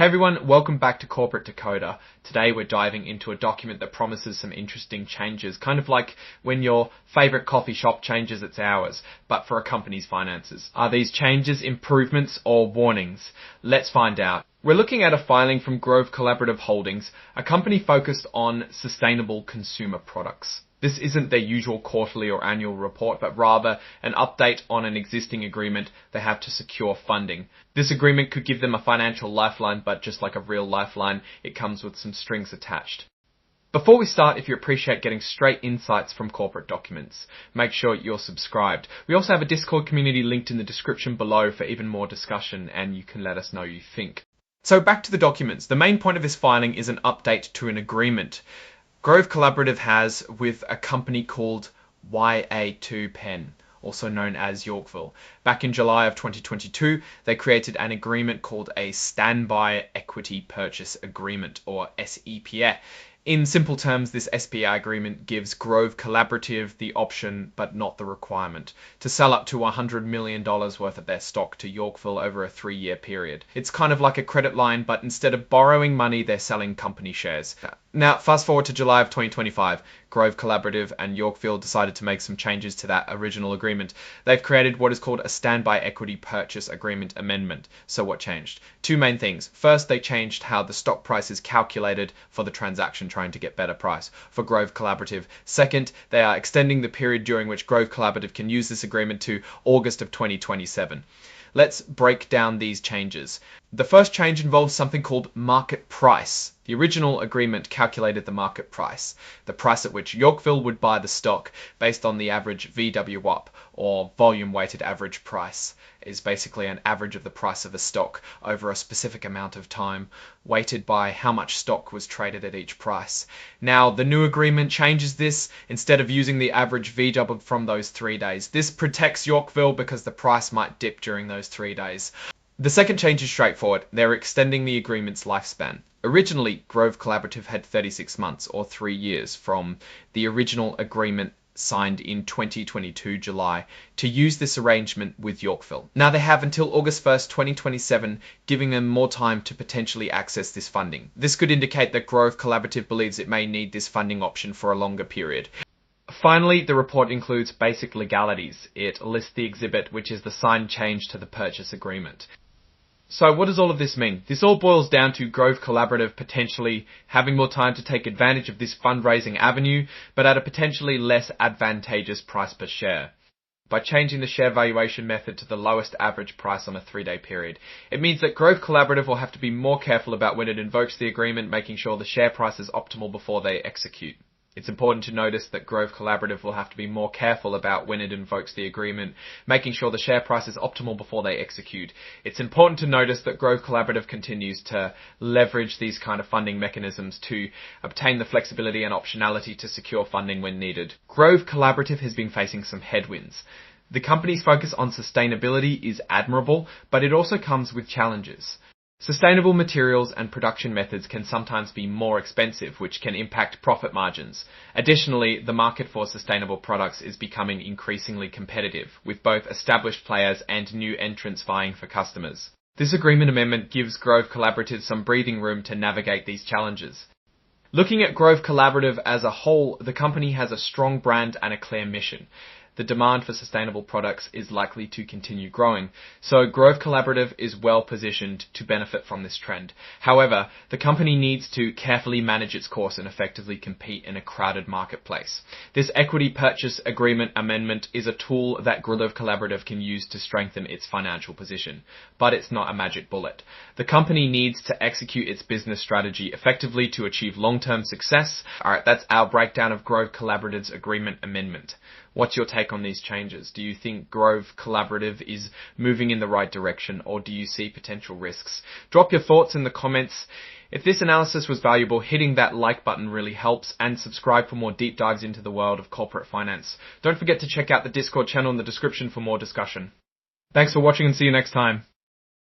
Hey everyone, welcome back to Corporate Decoder. Today we're diving into a document that promises some interesting changes, kind of like when your favourite coffee shop changes its hours, but for a company's finances. Are these changes improvements or warnings? Let's find out. We're looking at a filing from Grove Collaborative Holdings, a company focused on sustainable consumer products. This isn't their usual quarterly or annual report, but rather an update on an existing agreement they have to secure funding. This agreement could give them a financial lifeline, but just like a real lifeline, it comes with some strings attached. Before we start, if you appreciate getting straight insights from corporate documents, make sure you're subscribed. We also have a Discord community linked in the description below for even more discussion, and you can let us know what you think. So back to the documents. The main point of this filing is an update to an agreement Grove Collaborative has with a company called YA2 Pen, also known as Yorkville. Back in July of 2022, they created an agreement called a Standby Equity Purchase Agreement, or SEPA. In simple terms, this SPA agreement gives Grove Collaborative the option, but not the requirement, to sell up to $100 million worth of their stock to Yorkville over a 3-year period. It's kind of like a credit line, but instead of borrowing money, they're selling company shares. Now, fast forward to July of 2025, Grove Collaborative and Yorkville decided to make some changes to that original agreement. They've created what is called a Standby Equity Purchase Agreement Amendment. So what changed? Two main things. First, they changed how the stock price is calculated for the transaction trying to get better price for Grove Collaborative. Second, they are extending the period during which Grove Collaborative can use this agreement to August of 2027. Let's break down these changes. The first change involves something called market price. The original agreement calculated the market price, the price at which Yorkville would buy the stock based on the average VWAP, or volume weighted average price, is basically an average of the price of a stock over a specific amount of time, weighted by how much stock was traded at each price. Now, the new agreement changes this. Instead of using the average VWAP from those 3 days, this protects Yorkville because the price might dip during those 3 days. The second change is straightforward. They're extending the agreement's lifespan. Originally, Grove Collaborative had 36 months or 3 years from the original agreement signed in 2022 July to use this arrangement with Yorkville. Now they have until August 1st, 2027, giving them more time to potentially access this funding. This could indicate that Grove Collaborative believes it may need this funding option for a longer period. Finally, the report includes basic legalities. It lists the exhibit, which is the signed change to the purchase agreement. So what does all of this mean? This all boils down to Grove Collaborative potentially having more time to take advantage of this fundraising avenue, but at a potentially less advantageous price per share. By changing the share valuation method to the lowest average price on a 3-day period, it means that Grove Collaborative will have to be more careful about when it invokes the agreement, making sure the share price is optimal before they execute. It's important to notice that Grove Collaborative will have to be more careful about when it invokes the agreement, making sure the share price is optimal before they execute. It's important to notice that Grove Collaborative continues to leverage these kind of funding mechanisms to obtain the flexibility and optionality to secure funding when needed. Grove Collaborative has been facing some headwinds. The company's focus on sustainability is admirable, but it also comes with challenges. Sustainable materials and production methods can sometimes be more expensive, which can impact profit margins. Additionally, the market for sustainable products is becoming increasingly competitive, with both established players and new entrants vying for customers. This agreement amendment gives Grove Collaborative some breathing room to navigate these challenges. Looking at Grove Collaborative as a whole, the company has a strong brand and a clear mission. The demand for sustainable products is likely to continue growing, so Grove Collaborative is well positioned to benefit from this trend. However, the company needs to carefully manage its course and effectively compete in a crowded marketplace. This equity purchase agreement amendment is a tool that Grove Collaborative can use to strengthen its financial position, but it's not a magic bullet. The company needs to execute its business strategy effectively to achieve long-term success. Alright, that's our breakdown of Grove Collaborative's agreement amendment. What's your take on these changes? Do you think Grove Collaborative is moving in the right direction, or do you see potential risks? Drop your thoughts in the comments. If this analysis was valuable, hitting that like button really helps, and subscribe for more deep dives into the world of corporate finance. Don't forget to check out the Discord channel in the description for more discussion. Thanks for watching and see you next time.